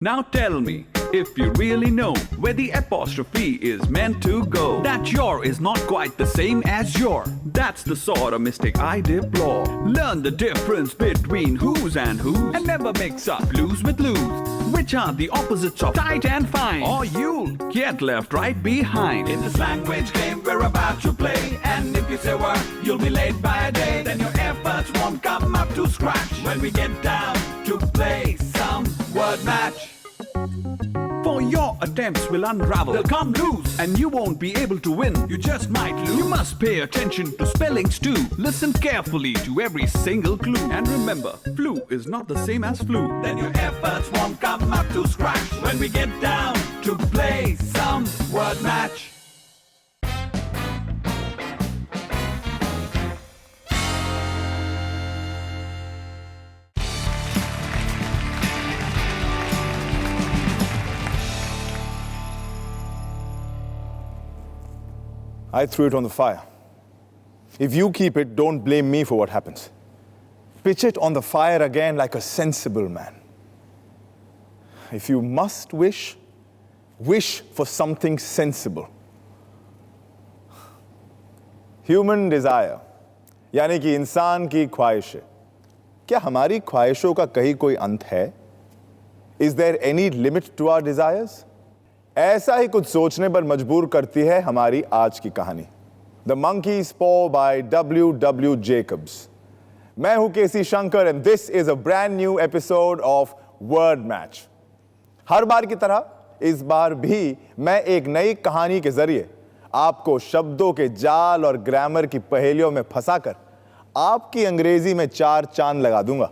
Now tell me, if you really know where the apostrophe is meant to go, that your is not quite the same as your. That's the sort of mistake I deplore. Learn the difference between who's and whose, and never mix up blues with lose, which are the opposites of tight and fine, or you'll get left right behind. In this language game we're about to play, and if you say word, you'll be late by a day. Then your efforts won't come up to scratch when we get down to play some word match. For your attempts will unravel, they'll come loose, and you won't be able to win. You just might lose. You must pay attention to spellings too. Listen carefully to every single clue, and remember, flu is not the same as flu. Then your efforts won't come up to scratch when we get down to play some word match. I threw it on the fire. If you keep it, don't blame me for what happens. Pitch it on the fire again like a sensible man. If you must wish, wish for something sensible. Human desire, यानी कि इंसान की ख्वाहिशें. क्या हमारी ख्वाहिशों का कहीं कोई अंत है? Is there any limit to our desires? ऐसा ही कुछ सोचने पर मजबूर करती है हमारी आज की कहानी. The monkey's paw by W. Jacobs. मैं हूं KC Shankar and this is a brand new episode of word match. हर बार की तरह इस बार भी मैं एक नई कहानी के जरिए आपको शब्दों के जाल और ग्रामर की पहेलियों में फंसाकर आपकी अंग्रेजी में 4 चांद लगा दूंगा.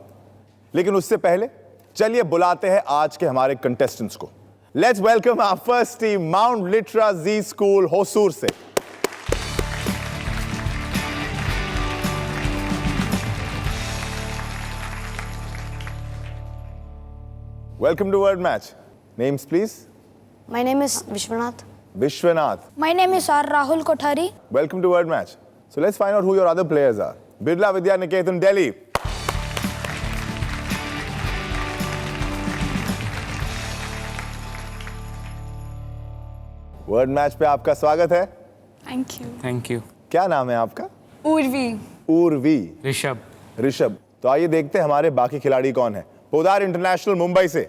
लेकिन उससे पहले चलिए बुलाते हैं आज के हमारे कंटेस्टेंट्स को. Let's welcome our first team, Mount Litra Z School, Hosur se. Welcome to Word Match. Names, please. My name is Vishwanath. Vishwanath. My name is R. Rahul Kothari. Welcome to Word Match. So let's find out who your other players are. Birla Vidya Niketan, Delhi. Word match पे आपका स्वागत है. Thank you. क्या नाम है आपका? उर्वी. ऋषभ. तो आइए देखते हैं हमारे बाकी खिलाड़ी कौन है. पोदार इंटरनेशनल मुंबई से.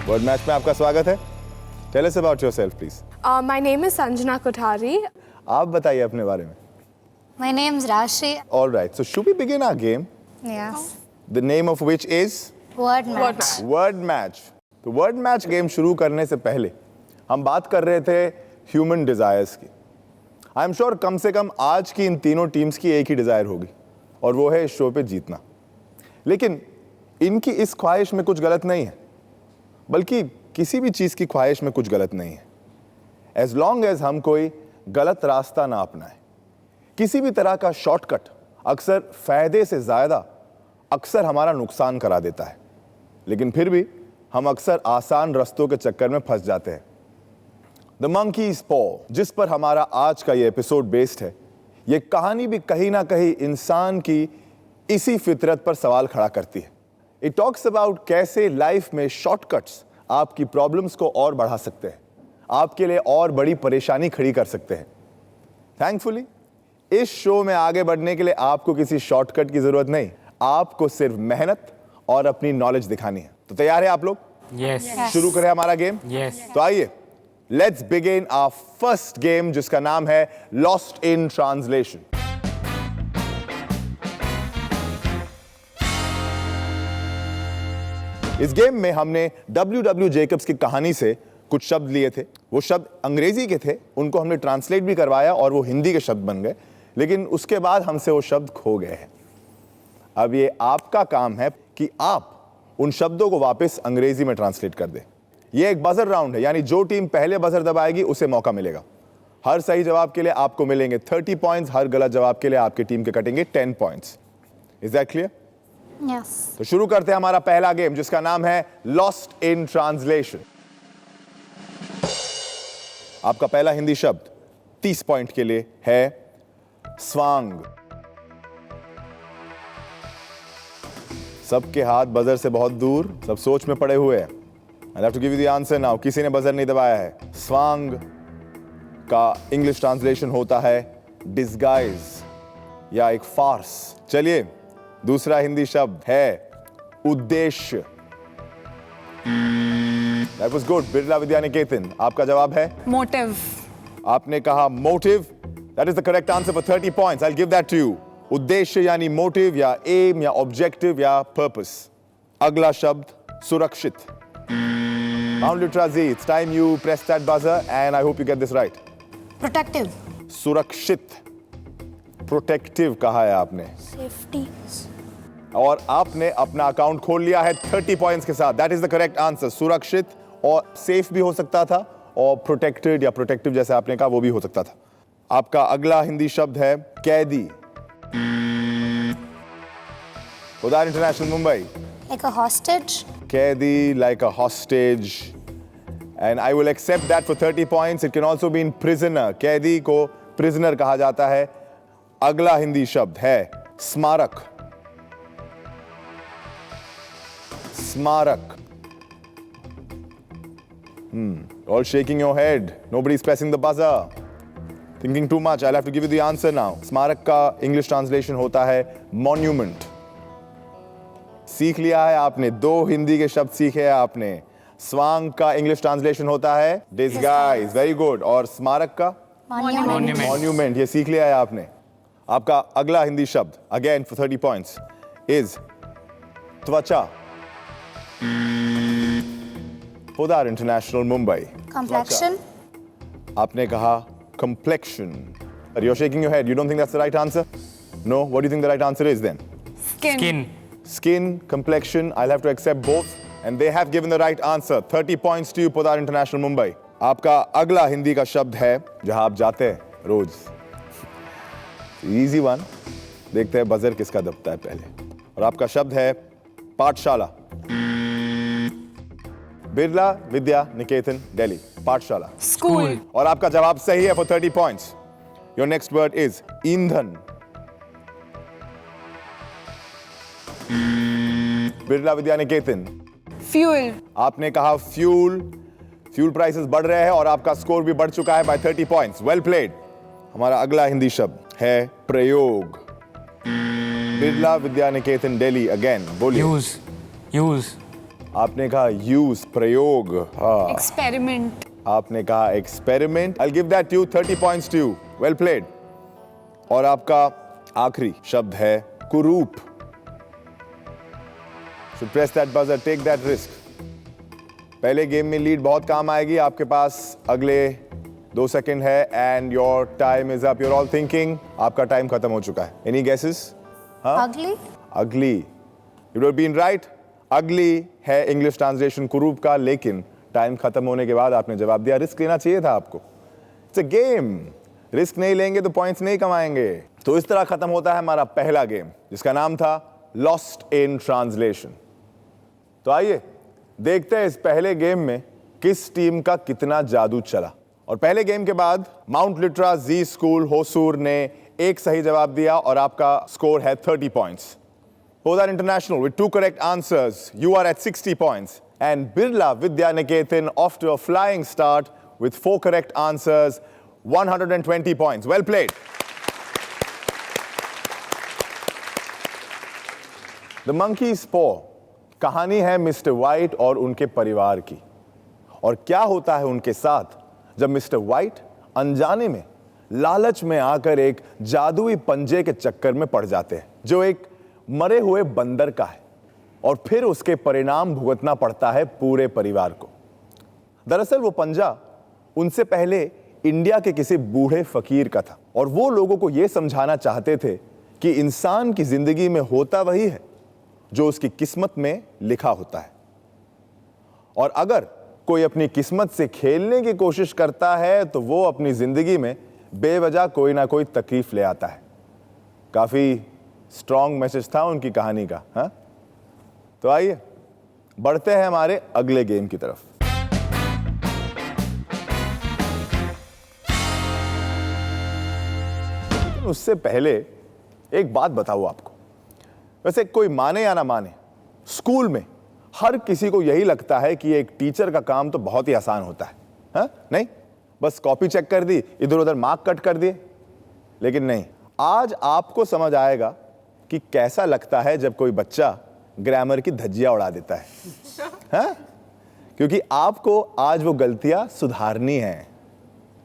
वर्ड मैच में आपका स्वागत है. Tell us about yourself please. My name is Sanjana Kothari. आप बताइए अपने बारे में. My name is Rashi. All right, so should we begin our game? Yes. The name of which is Word match. Word Match. तो Word Match game शुरू करने से पहले हम बात कर रहे थे ह्यूमन डिजायर्स की. आई एम श्योर कम से कम आज की इन तीनों टीम्स की एक ही डिजायर होगी, और वो है इस शो पे जीतना. लेकिन इनकी इस ख्वाहिश में कुछ गलत नहीं है, बल्कि किसी भी चीज की ख्वाहिश में कुछ गलत नहीं है, एज लॉन्ग एज हम कोई गलत रास्ता ना अपनाएं. किसी भी तरह का शॉर्टकट अक्सर फायदे से ज्यादा अक्सर हमारा नुकसान करा देता है. लेकिन फिर भी हम अक्सर आसान रास्तों के चक्कर में फंस जाते हैं. द मंकीज पॉ, जिस पर हमारा आज का ये एपिसोड बेस्ड है, ये कहानी भी कहीं ना कहीं इंसान की इसी फितरत पर सवाल खड़ा करती है. इट टॉक्स अबाउट कैसे लाइफ में शॉर्टकट्स आपकी प्रॉब्लम्स को और बढ़ा सकते हैं, आपके लिए और बड़ी परेशानी खड़ी कर सकते हैं. थैंकफुली इस शो में आगे बढ़ने के लिए आपको किसी शॉर्टकट की जरूरत नहीं, आपको सिर्फ मेहनत और अपनी नॉलेज दिखानी है. तो तैयार है आप लोग? यस. शुरू करें हमारा गेम. यस. तो आइए let's begin our first game, जिसका नाम है लॉस्ट इन ट्रांसलेशन. इस गेम में हमने W. Jacobs की कहानी से कुछ शब्द लिए थे. वो शब्द अंग्रेजी के थे, उनको हमने ट्रांसलेट भी करवाया और वो हिंदी के शब्द बन गए. लेकिन उसके बाद हमसे वो शब्द खो गए हैं. अब ये आपका काम है कि आप उन शब्दों को वापस अंग्रेजी में ट्रांसलेट कर दें. ये एक बजर राउंड है, यानी जो टीम पहले बजर दबाएगी उसे मौका मिलेगा. हर सही जवाब के लिए आपको मिलेंगे 30 पॉइंट्स, हर गलत जवाब के लिए आपकी टीम के कटेंगे 10 points. Is that clear? Yes. तो शुरू करते हैं हमारा पहला गेम, जिसका नाम है लॉस्ट इन ट्रांसलेशन. आपका पहला हिंदी शब्द 30 पॉइंट के लिए है स्वांग। सबके हाथ बजर से बहुत दूर, सब सोच में पड़े हुए हैं। I'll have to give you the answer now. किसी ने बजर नहीं दबाया है। स्वांग का इंग्लिश ट्रांसलेशन होता है डिस्गाइज या एक फार्स। चलिए, दूसरा हिंदी शब्द है उद्देश्य। That was good. Birla Vidya Niketan, आपका जवाब है Motive. आपने कहा motive. That is the correct answer for 30 points. I'll give that to you. उद्देश्य यानी मोटिव या एम या ऑब्जेक्टिव या पर्पस। अगला शब्द सुरक्षित। Mount Litra Z, it's time you press that buzzer and I hope you get this right. Protective. सुरक्षित, protective कहा है आपने। Safety. और आपने अपना अकाउंट खोल लिया है 30 पॉइंट्स के साथ। That is the correct answer. सुरक्षित और सेफ भी हो सकता था और प्रोटेक्टेड या प्रोटेक्टिव जैसे आपने कहा वो भी हो सकता था। आपका अगला हिंदी शब्द है कैदी। उदार international Mumbai. Like a hostage. कैदी, like a hostage. And I will accept that for 30 points. It can also mean prisoner. कैदी को prisoner कहा जाता है। अगला हिंदी शब्द है स्मारक। स्मारक। All shaking your head. Nobody's pressing the buzzer. Thinking too much. I'll have to give you the answer now. स्मारक का इंग्लिश ट्रांसलेशन होता है मॉन्यूमेंट। सीख लिया है आपने, 2 हिंदी के शब्द सीखे हैं आपने। स्वांग का इंग्लिश ट्रांसलेशन होता है डिस्गाइज। Very good. और स्मारक का मॉन्यूमेंट, ये सीख लिया है आपने। आपका अगला हिंदी शब्द अगेन फॉर 30 पॉइंट्स इज त्वचा। पोदार इंटरनेशनल मुंबई। Complexion. आपने कहा complexion. You're shaking your head. You don't think that's the right answer? No? What do you think the right answer is then? Skin. Skin, complexion. I'll have to accept both. And they have given the right answer. 30 points to you, Podar International Mumbai. आपका अगला हिंदी का शब्द है जहां आप जाते हैं रोज। Easy one. देखते हैं बजर किसका दबता है पहले। और आपका शब्द है पाठशाला। बिरला विद्या निकेतन दिल्ली, पाठशाला। School. और आपका जवाब सही है for 30 points. Your next word is ईंधन। बिरला विद्या निकेतन, Fuel. आपने कहा फ्यूल। फ्यूल प्राइसेस बढ़ रहे हैं और आपका स्कोर भी बढ़ चुका है by 30 points. Well played. हमारा अगला हिंदी शब्द है प्रयोग। बिरला विद्या निकेतन दिल्ली अगेन, बोलिए। Use. आपने कहा यूज, प्रयोग। हाँ। Experiment. आपने कहा experiment. I'll give that to you, 30 points to you. Well played. और आपका आखिरी शब्द है कुरूप। Should press that buzzer, take that risk. पहले गेम में लीड बहुत काम आएगी। आपके पास अगले 2 सेकंड है and your time is up. You're all thinking. आपका टाइम खत्म हो चुका है। Any guesses? Ugly. Ugly. You would have been right. Ugly है इंग्लिश ट्रांसलेशन कुरूप का, लेकिन टाइम खत्म होने के बाद आपने जवाब दिया। रिस्क लेना चाहिए था आपको। It's a game. रिस्क नहीं लेंगे तो पॉइंट्स नहीं कमाएंगे। तो इस तरह खत्म होता है हमारा पहला गेम, जिसका नाम था लॉस्ट इन ट्रांसलेशन। तो आइए देखते हैं इस पहले गेम में किस टीम का कितना जादू चला। और पहले गेम के बाद mount Litera Zee school Hosur ने एक सही जवाब दिया और आपका स्कोर है 30 points. Podar International with 2 correct answers. You are at 60 points. And Birla Vidya Niketan off to a flying start with 4 correct answers, 120 points. Well played. The Monkey's Paw कहानी है मिस्टर वाइट और उनके परिवार की। और क्या होता है उनके साथ जब मिस्टर वाइट अनजाने में लालच में आकर एक जादुई पंजे के चक्कर में पड़ जाते हैं जो एक मरे हुए बंदर का है, और फिर उसके परिणाम भुगतना पड़ता है पूरे परिवार को। दरअसल वो पंजा उनसे पहले इंडिया के किसी बूढ़े फकीर का था और वो लोगों को यह समझाना चाहते थे कि इंसान की जिंदगी में होता वही है जो उसकी किस्मत में लिखा होता है, और अगर कोई अपनी किस्मत से खेलने की कोशिश करता है तो वो अपनी जिंदगी में बेवजह कोई ना कोई तकलीफ ले आता है। काफी स्ट्रॉन्ग मैसेज था उनकी कहानी का। हाँ, तो आइए बढ़ते हैं हमारे अगले गेम की तरफ। उससे पहले एक बात बताऊं आपको। वैसे कोई माने या ना माने, स्कूल में हर किसी को यही लगता है कि एक टीचर का काम तो बहुत ही आसान होता है, हाँ? नहीं, बस कॉपी चेक कर दी, इधर उधर मार्क कट कर दिए। लेकिन नहीं, आज आपको समझ आएगा कि कैसा लगता है जब कोई बच्चा ग्रामर की धज्जियां उड़ा देता है, हाँ? क्योंकि आपको आज वो गलतियां सुधारनी है।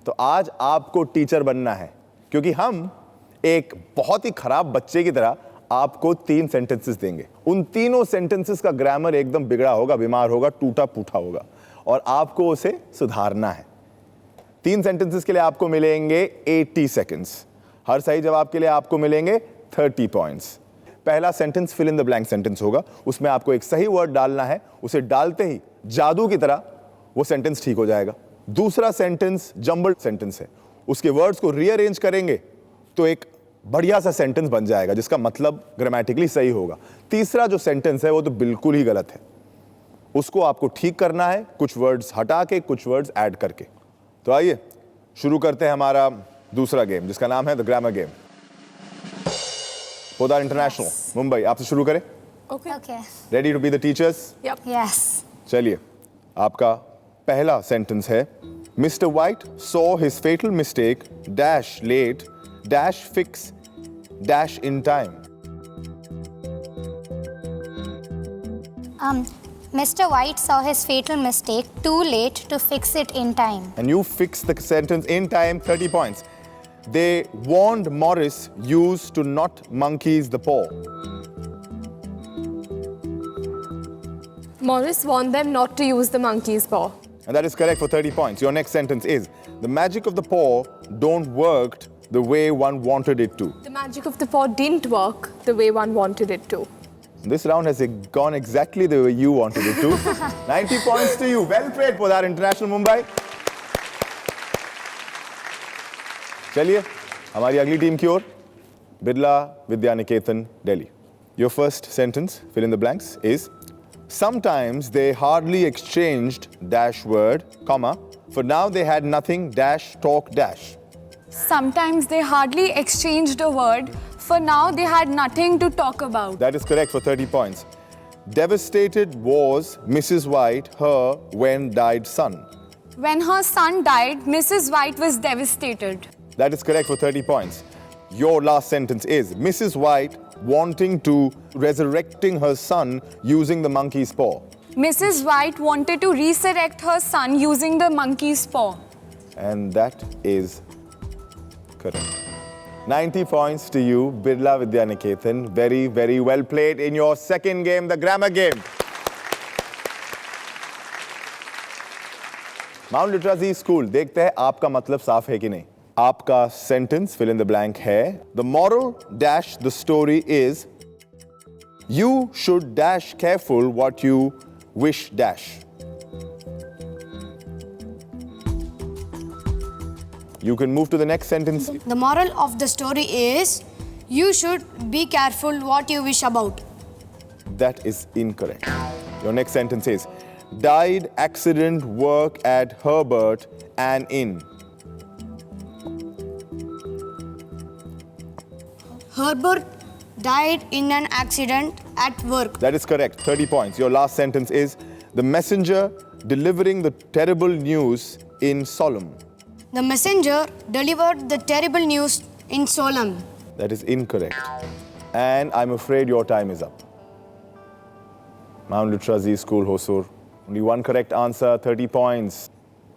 तो आज आपको टीचर बनना है, क्योंकि हम एक बहुत ही खराब बच्चे की तरह आपको 3 सेंटेंसेस देंगे। उन तीनों सेंटेंसेस का ग्रामर एकदम बिगड़ा होगा, बीमार होगा, टूटा फूटा होगा, और आपको उसे सुधारना है। 3 सेंटेंसेस के लिए आपको मिलेंगे 80 सेकेंड्स। हर सही जवाब के लिए आपको मिलेंगे 30 पॉइंट्स। पहला sentence fill in the blank sentence होगा। उसमें आपको एक सही वर्ड डालना है, उसे डालते ही जादू की तरह वो सेंटेंस ठीक हो जाएगा। दूसरा सेंटेंस जंबल्ड सेंटेंस है, उसके वर्ड्स को रीअरेंज करेंगे तो एक बढ़िया सा सेंटेंस बन जाएगा जिसका मतलब ग्रामेटिकली सही होगा। तीसरा जो सेंटेंस है वो तो बिल्कुल ही गलत है, उसको आपको ठीक करना है, कुछ वर्ड्स हटा के कुछ वर्ड्स ऐड करके। तो आइए शुरू करते हैं हमारा दूसरा गेम, जिसका नाम है the grammar game. Podar international Mumbai, आपसे शुरू करें। Okay. Ready to be the teachers? Yes. चलिए, आपका पहला सेंटेंस है, mister White saw his fatal mistake dash late dash fix dash in time. Mr. White saw his fatal mistake too late to fix it in time. And you fix the sentence in time, 30 points. They warned Morris used to not monkeys the paw. Morris warned them not to use the monkey's paw. And that is correct for 30 points. Your next sentence is, the magic of the paw don't worked the way one wanted it to. The magic of the paw didn't work the way one wanted it to. This round has gone exactly the way you wanted it to. 90 points to you. Well played, Podar International Mumbai. चलिए हमारी अगली team की ओर, Birla Vidyaniketan Delhi. Your first sentence, fill in the blanks, is sometimes they hardly exchanged dash word, comma, for now they had nothing dash talk dash. Sometimes they hardly exchanged a word, for now they had nothing to talk about. That is correct for 30 points. Devastated was Mrs. White, her when died son. When her son died, Mrs. White was devastated. That is correct for 30 points. Your last sentence is Mrs. White wanting to resurrecting her son using the monkey's paw. Mrs. White wanted to resurrect her son using the monkey's paw. And that is correct. 90 points to you, Birla Vidyaniketan. Very, very well played in your second game, the grammar game. Mount Literacy School, देखते हैं आपका मतलब साफ है कि नहीं। आपका sentence, fill in the blank है, the moral dash the story is, you should dash careful what you wish dash. You can move to the next sentence. The moral of the story is you should be careful what you wish about. That is incorrect. Your next sentence is died accident work at Herbert and Inn. Herbert died in an accident at work. That is correct. 30 points. Your last sentence is the messenger delivering the terrible news in solemn. The messenger delivered the terrible news in solemn. That is incorrect. And I'm afraid your time is up. Mount Literacy School, Hosur. Only one correct answer, 30 points.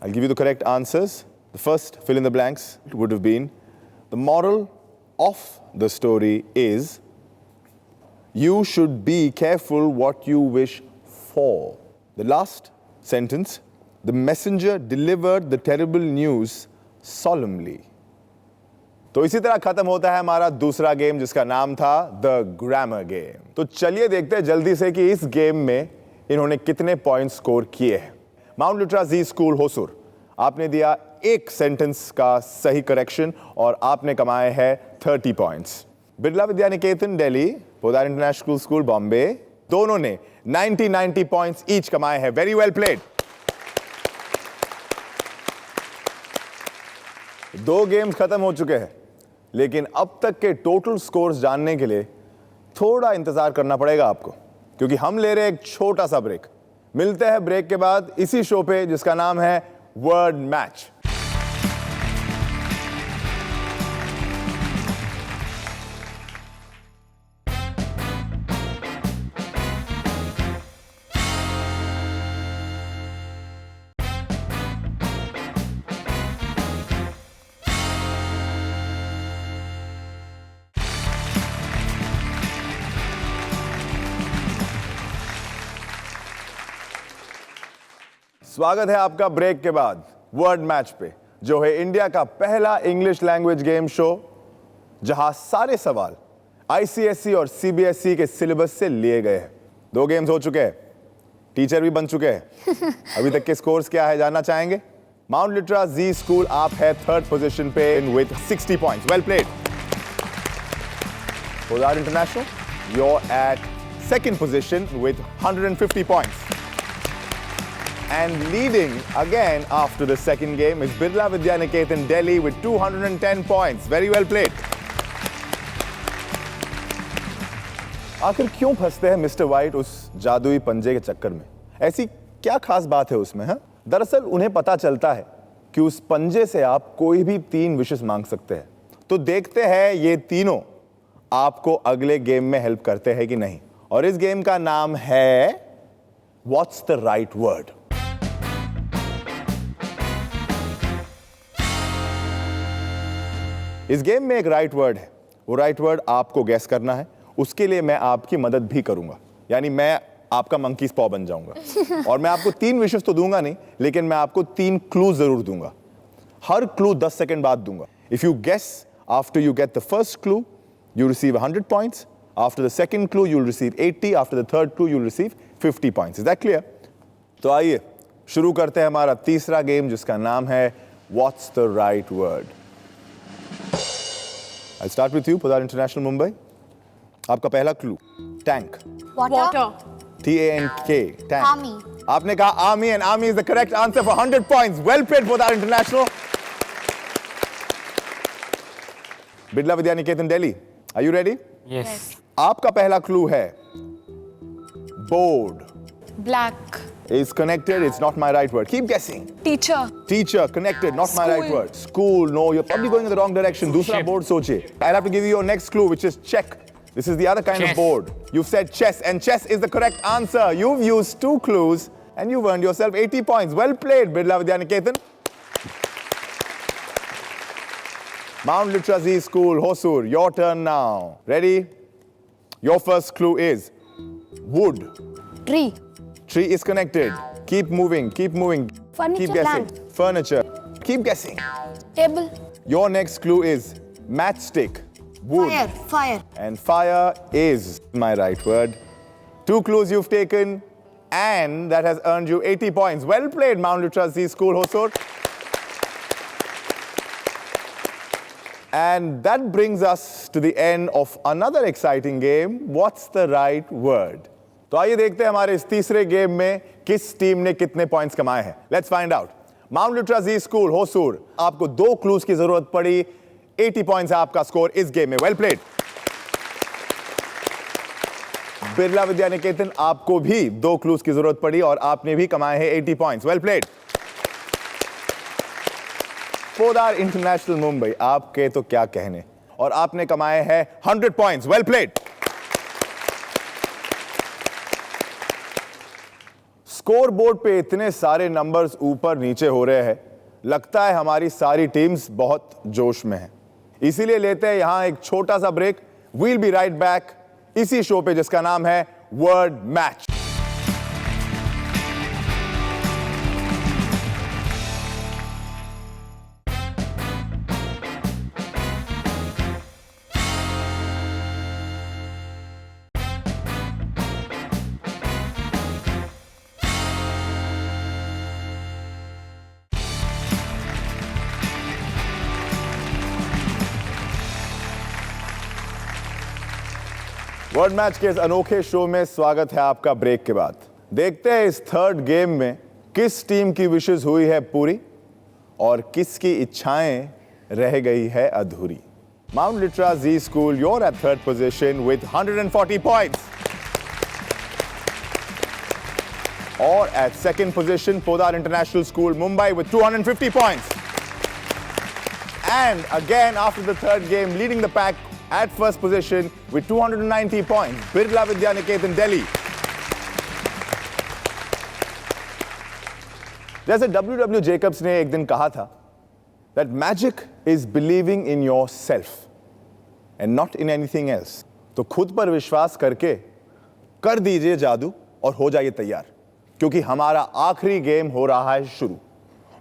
I'll give you the correct answers. The first, fill in the blanks, would have been the moral of the story is you should be careful what you wish for. The last sentence, the messenger delivered the terrible news solemnly. तो इसी तरह खत्म होता है हमारा दूसरा game जिसका नाम था द ग्रामर गेम। तो चलिए देखते हैं जल्दी से कि इस गेम में इन्होंने कितने पॉइंट स्कोर किए हैं। माउंट लिटरासी स्कूल होसुर, आपने दिया एक सेंटेंस का सही करेक्शन और आपने कमाए हैं 30 points. Birla Vidyaniketan Delhi, Podar international school Bombay, दोनों ने 90 पॉइंट्स ईच कमाए हैं। Very well played. दो गेम्स खत्म हो चुके हैं। लेकिन अब तक के टोटल स्कोर्स जानने के लिए थोड़ा इंतजार करना पड़ेगा आपको, क्योंकि हम ले रहे हैं एक छोटा सा ब्रेक। मिलते हैं ब्रेक के बाद इसी शो पे जिसका नाम है वर्ड मैच। स्वागत है आपका ब्रेक के बाद वर्ड मैच पे, जो है इंडिया का पहला इंग्लिश लैंग्वेज गेम शो जहां सारे सवाल आईसीएसई और सीबीएसई के सिलेबस से लिए गए हैं। 2 गेम्स हो चुके हैं, टीचर भी बन चुके हैं। अभी तक के स्कोर्स क्या है जानना चाहेंगे? माउंट लिट्रा जी स्कूल आप है 3rd पोजीशन पे with 60 points. Well played. Polar International, you're at 2nd position with 150 points. And leading again after the second game is Birla Vidyaniketan Delhi with 210 points. Very well played. आखिर क्यों फंसते हैं mister white उस जादुई पंजे के चक्कर में? ऐसी क्या खास बात है उसमें? हाँ, दरअसल उन्हें पता चलता है कि उस पंजे से आप कोई भी 3 विशेस मांग सकते हैं। तो देखते हैं ये तीनों आपको अगले गेम में हेल्प करते हैं कि नहीं। और इस गेम का नाम है व्हाट्स द राइट वर्ड। इस गेम में एक राइट वर्ड है, वो राइट वर्ड आपको गैस करना है। उसके लिए मैं आपकी मदद भी करूंगा, यानी मैं आपका मंकीज पॉ बन जाऊंगा। और मैं आपको 3 विशेस तो दूंगा नहीं, लेकिन मैं आपको 3 क्लू जरूर दूंगा। हर क्लू 10 सेकंड बाद दूंगा। If you guess after you get the first clue you receive 100 points. After the second clue, you'll receive 80. After the third clue, you'll receive 50 points. Is that clear? तो आइए शुरू करते हैं हमारा तीसरा गेम जिसका नाम है What's the right word? I'll start with you, Polar International Mumbai. आपका पहला clue tank. Water. T-A-N-K, tank. Army. आपने कहा army and army is the correct answer for 100 points. Well played, Polar International. Birla Vidyaniketan Delhi, are you ready? Yes. आपका पहला clue है board Black. is connected. It's not my right word. Keep guessing. Teacher. Teacher connected. Not my right School. word. School. No, you're probably going in the wrong direction. दूसरा board सोचिए. I'll have to give you your next clue, which is check. This is the other kind Chess. of board. You've said chess, and chess is the correct answer. You've used 2 clues, and you've earned yourself 80 points. Well played, Birla Vidyaniketan. Mount Literacy School, Hosur, your turn now. Ready? Your first clue is wood. Tree. Tree is connected. Keep moving, keep moving. Furniture, Keep guessing. lamp. Furniture. Keep guessing. Table. Your next clue is matchstick. Wood. Fire. Fire. And fire is my right word. 2 clues you've taken, and that has earned you 80 points. Well played, Mount Literacy School, Hosur. And that brings us to the end of another exciting game, What's the right word? तो आइए देखते हैं हमारे इस तीसरे game में किस team ने कितने पॉइंट्स कमाए हैं। Let's find out. Mount Literacy School, Hosur, आपको 2 क्लूज की जरूरत पड़ी। 80 पॉइंट्स है आपका स्कोर इस गेम में। Well played. बिरला विद्यानिकेतन, आपको भी 2 क्लूज की जरूरत पड़ी और आपने भी कमाए हैं 80 points. Well played. Podar international Mumbai, आपके तो क्या कहने, और आपने कमाए हैं 100 points. Well played. Score board पे इतने सारे नंबर्स ऊपर नीचे हो रहे हैं, लगता है हमारी सारी टीम्स बहुत जोश में हैं। इसीलिए लेते हैं यहां एक छोटा सा break. We'll be right back इसी शो पे जिसका नाम है वर्ड मैच। वर्ड मैच के इस अनोखे शो में स्वागत है आपका ब्रेक के बाद। देखते हैं इस थर्ड गेम में किस टीम की विशेस हुई है पूरी और किसकी इच्छाएं रह गई है अधूरी। Mount Litra Z School, you're at third position with 140 points. Or at second position, Podar International School, Mumbai with 250 points. And again, after the third game, leading the pack at first position with 290 points, Birla Vidyaniketan, Delhi. जैसे W.W. Jacobs ने एक दिन कहा था that magic is believing in yourself and not in anything else. तो खुद पर विश्वास करके कर दीजिए जादू और हो जाइए तैयार, क्योंकि हमारा आखिरी गेम हो रहा है शुरू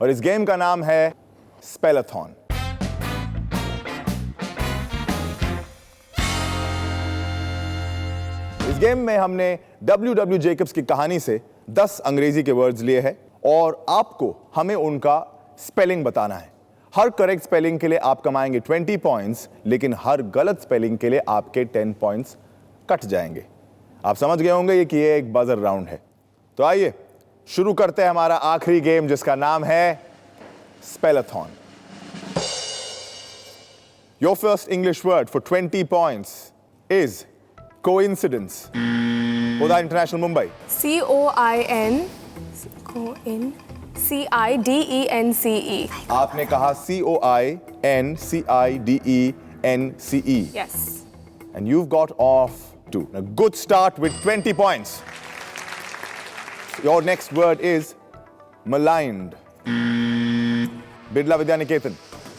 और इस गेम का नाम है स्पेलाथॉन। इस गेम में हमने W.W. Jacobs की कहानी से 10 अंग्रेजी के वर्ड्स लिए हैं और आपको हमें उनका स्पेलिंग बताना है। हर करेक्ट स्पेलिंग के लिए आप कमाएंगे 20 पॉइंट्स, लेकिन हर गलत स्पेलिंग के लिए आपके 10 पॉइंट्स कट जाएंगे। आप समझ गए होंगे कि ये एक बजर राउंड है। तो आइए शुरू करते हैं हमारा आखिरी गेम, जिसका नाम है स्पेलाथॉन। Your first English word for 20 points is coincidence. Podar International, Mumbai. COINCIDENCE. आपने कहा COINCIDENCE. Yes. And you've got off to a good start with 20 points. Your next word is maligned. Birla Vidyaniketan.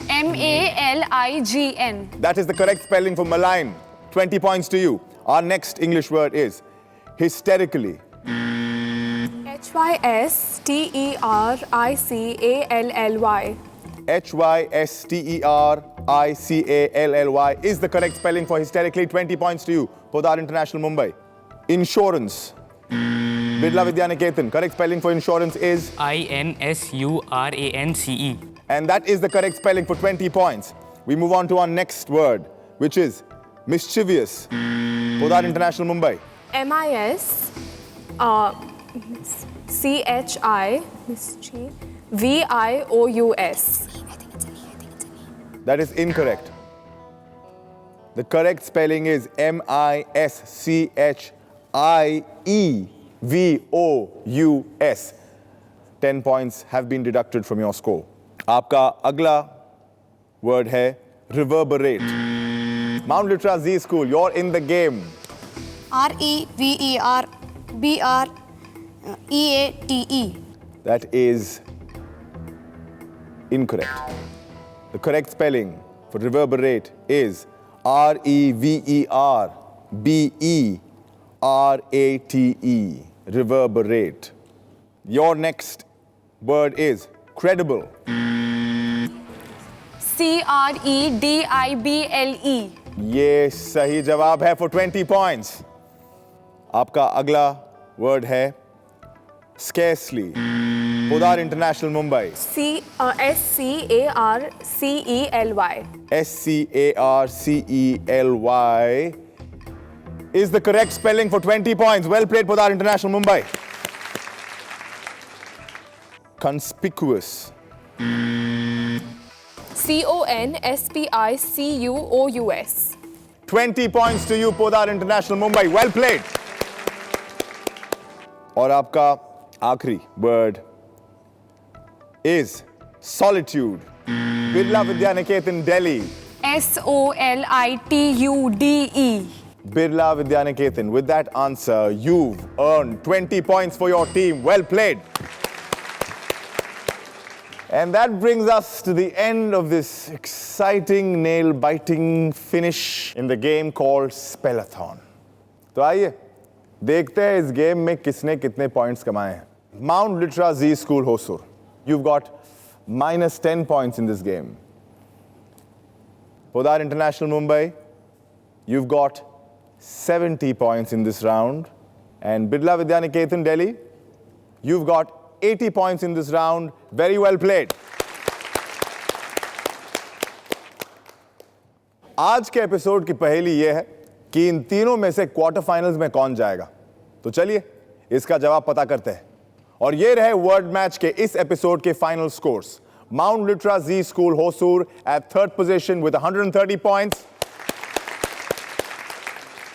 MALIGN. That is the correct spelling for malign. 20 points to you. Our next English word is hysterically. HYSTERICALLY. HYSTERICALLY is the correct spelling for hysterically. 20 points to you. Podar International, Mumbai. Insurance. Birla Vidyaniketan. Correct spelling for insurance is INSURANCE. and that is the correct spelling for 20 points. We move on to our next word, which is mischievous. Podar International, Mumbai. MISCHIVIOUS. That is incorrect. The correct spelling is MISCHIEVOUS. 10 points have been deducted from your score. आपका अगला word है reverberate. Mount Litra Z School, you're in the game. REVERBREATE. That is incorrect. The correct spelling for reverberate is REVERBERATE. Reverberate. Your next word is credible. CREDIBLE. ये सही जवाब है for 20 points. आपका अगला word है scarcely. Podar International, Mumbai. SCARCELY. SCARCELY is the correct spelling for 20 points. Well played, Podar International, Mumbai. Conspicuous. CONSPICUOUS. 20 points to you, Podar International, Mumbai. Well played. और आपका आखिरी word is solitude. Birla Vidyaniketan, Delhi. SOLITUDE. Birla Vidyaniketan, with that answer, you've earned 20 points for your team. Well played. And that brings us to the end of this exciting, nail-biting finish in the game called Spellathon. तो आइए देखते हैं इस game में किसने कितने points कमाए हैं. Mount Litra Z School, Hosur. You've got -10 points in this game. Podar International, Mumbai. You've got 70 points in this round. And Birla Vidyaniketan, Delhi. You've got 80 points in this round. Very well played. आज के episode की पहेली यह है कि इन तीनों में से क्वार्टर फाइनल्स में कौन जाएगा. तो चलिए इसका जवाब पता करते हैं. और ये रहे वर्ड मैच के इस एपिसोड के final scores. Mount Litra Z School, Hosur, at third position with 130 points.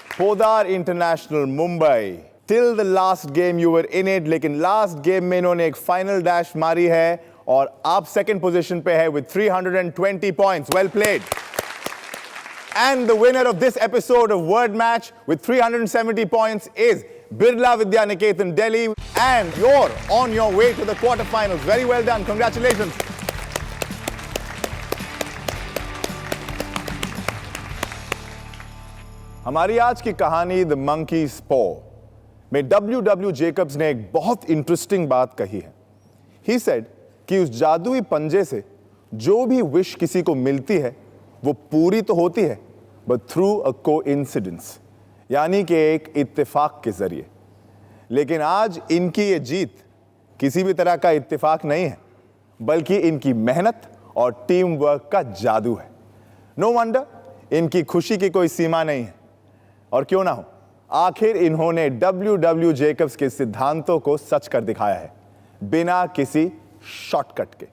Podar International, Mumbai. Till the last game you were in it, लेकिन last game में इन्होंने एक final dash मारी है और आप second position पे है with 320 points. Well played. And the winner of this episode of Word Match with 370 points is Birla Vidya Niketan, Delhi. And you're on your way to the quarterfinals. Very well done. Congratulations. हमारी आज की कहानी the monkey's पॉ में W. Jacob's ने एक बहुत interesting बात कही है. He said कि उस जादुई पंजे से जो भी विश किसी को मिलती है वो पूरी तो होती है बट थ्रू अ कोइंसिडेंस, यानी कि एक इत्तेफाक के जरिए. लेकिन आज इनकी ये जीत किसी भी तरह का इत्तेफाक नहीं है बल्कि इनकी मेहनत और टीम वर्क का जादू है. नो वंडर इनकी खुशी की कोई सीमा नहीं है. और क्यों ना हो, आखिर इन्होंने W. जेकब्स के सिद्धांतों को सच कर दिखाया है बिना किसी शॉर्टकट के.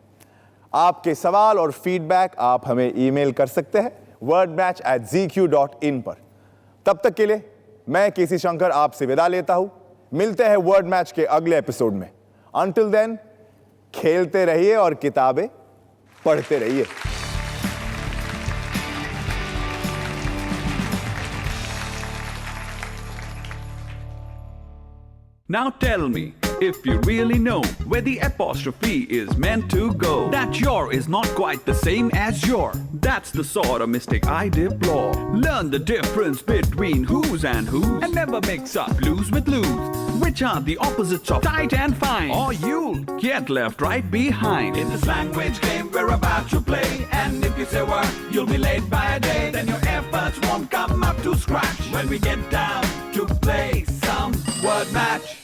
आपके सवाल और फीडबैक आप हमें ईमेल कर सकते हैं wordmatch@zq.in पर. तब तक के लिए मैं केसी शंकर आपसे विदा लेता हूं. मिलते हैं वर्ड मैच के अगले एपिसोड में. अंटिल देन खेलते रहिए और किताबें पढ़ते रहिए. Now tell me, if you really know where the apostrophe is meant to go, that your is not quite the same as your. That's the sort of mistake I deplore. Learn the difference between who's and whose, and never mix up blues with lose, which are the opposites of tight and fine, or you'll get left right behind. In this language game we're about to play, and if you say word, you'll be late by a day, then your efforts won't come up to scratch when we get down to play some word match.